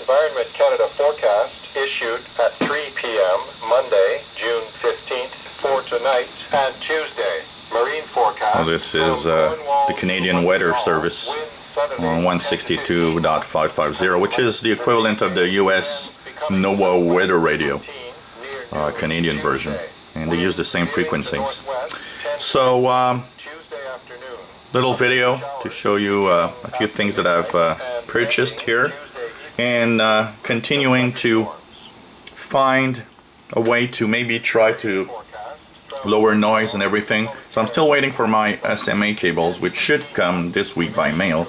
Environment Canada forecast issued at 3 p.m. Monday, June 15th for tonight and Tuesday. Marine forecast. Well, this is the Canadian Weather Service on 162.550, which is the equivalent of the US NOAA Weather Radio, Canadian version, and they use the same frequencies. So, little video to show you a few things that I've purchased here, and continuing to find a way to maybe try to lower noise and everything. So I'm still waiting for my SMA cables, which should come this week by mail.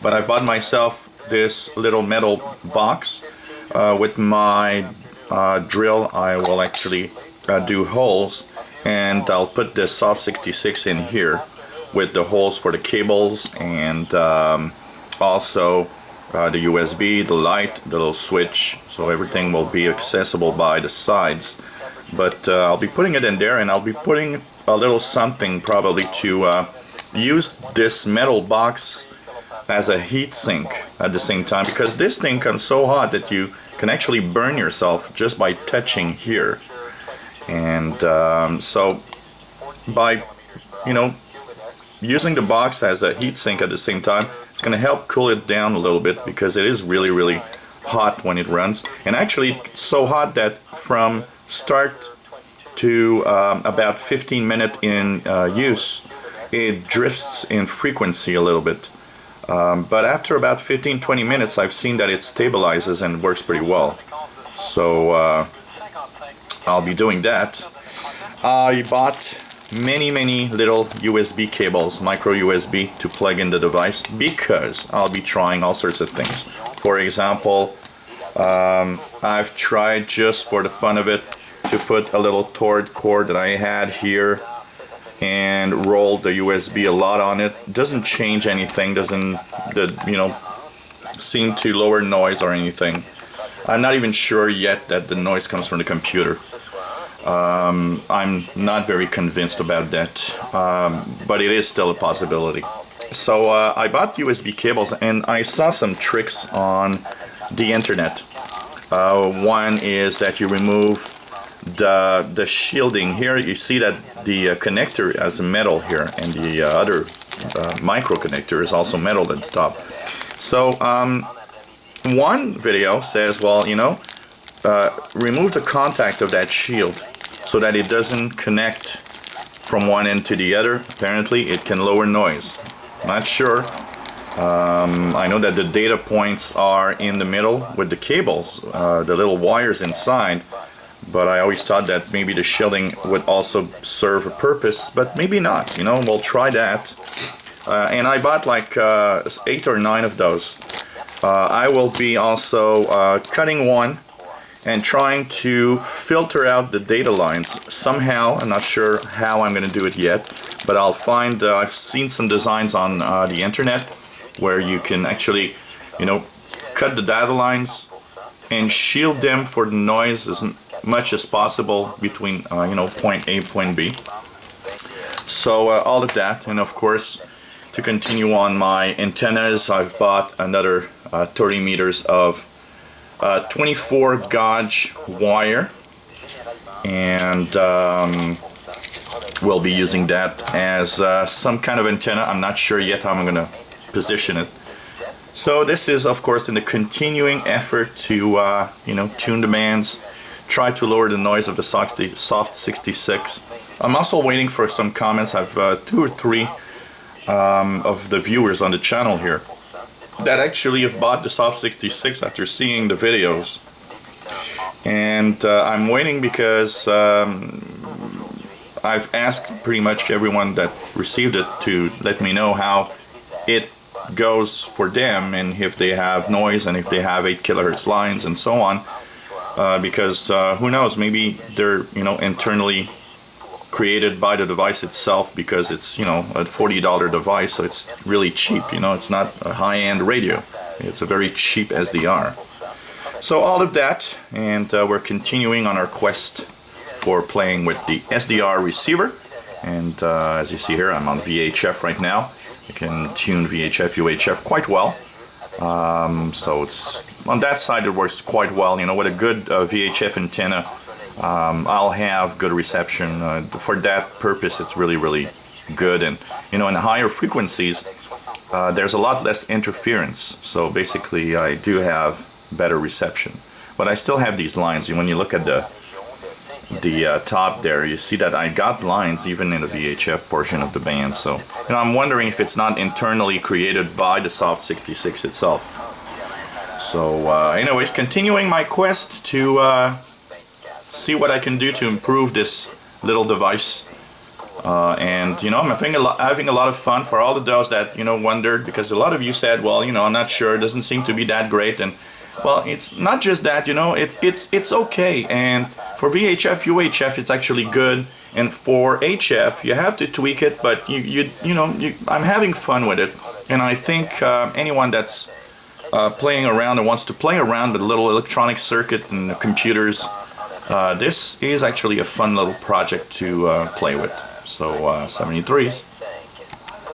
But I bought myself this little metal box with my drill. I will actually do holes, and I'll put the Soft66 in here with the holes for the cables, and also the USB, the light, the little switch, so everything will be accessible by the sides. But I'll be putting it in there, and I'll be putting a little something probably to use this metal box as a heat sink at the same time, because this thing comes so hot that you can actually burn yourself just by touching here. And so by, you know, using the box as a heat sink at the same time, it's going to help cool it down a little bit, because it is really hot when it runs. And actually it's so hot that from start to about 15 minutes in use, it drifts in frequency a little bit. But after about 15-20 minutes, I've seen that it stabilizes and works pretty well. So I'll be doing that. I bought many little USB cables, micro USB, to plug in the device, because I'll be trying all sorts of things. For example, I've tried, just for the fun of it, to put a little Tord cord that I had here and roll the USB a lot on it. Doesn't change anything, doesn't, you know, seem to lower noise or anything. I'm not even sure yet that the noise comes from the computer. I'm not very convinced about that, but it is still a possibility. So I bought USB cables, and I saw some tricks on the internet. One is that you remove the shielding here. You see that the connector has metal here, and the other micro connector is also metal at the top. So one video says, well, you know, remove the contact of that shield so that it doesn't connect from one end to the other. Apparently it can lower noise. Not sure. I know that the data points are in the middle with the cables, the little wires inside, but I always thought that maybe the shielding would also serve a purpose, but maybe not. You know, we'll try that. And I bought like 8 or 9 of those. I will be also cutting one and trying to filter out the data lines somehow. I'm not sure how I'm going to do it yet, but I'll find, I've seen some designs on the internet where you can actually, you know, cut the data lines and shield them for the noise as much as possible between, you know, point A, point B. So all of that, and of course, to continue on my antennas, I've bought another 30 meters of 24 gauge wire, and we'll be using that as some kind of antenna. I'm not sure yet how I'm going to position it. So this is, of course, in the continuing effort to you know, tune the bands, try to lower the noise of the Soft66. I'm also waiting for some comments. I've 2 or 3 of the viewers on the channel here that actually have bought the Soft66 after seeing the videos, and I'm waiting because I've asked pretty much everyone that received it to let me know how it goes for them, and if they have noise, and if they have 8 kilohertz lines and so on, because who knows, maybe they're, you know, internally created by the device itself, because it's, you know, a $40 device, so it's really cheap. You know, it's not a high-end radio, it's a very cheap SDR. So all of that, and we're continuing on our quest for playing with the SDR receiver. And as you see here, I'm on VHF right now. You can tune VHF, UHF quite well. So it's on that side it works quite well. You know, with a good VHF antenna, I'll have good reception. For that purpose, it's really good. And you know, in higher frequencies, there's a lot less interference. So basically, I do have better reception. But I still have these lines. When you look at the top there, you see that I got lines even in the VHF portion of the band. So you know, I'm wondering if it's not internally created by the Soft66 itself. So anyways, continuing my quest to see what I can do to improve this little device. And you know, I'm having a lot of fun. For all of those that, you know, wondered, because a lot of you said, well, you know, I'm not sure, it doesn't seem to be that great. And well, it's not just that, you know, it's okay. And for VHF, UHF, it's actually good. And for HF, you have to tweak it, but I'm having fun with it. And I think anyone that's playing around and wants to play around with a little electronic circuit and computers, this is actually a fun little project to play with. So 73s.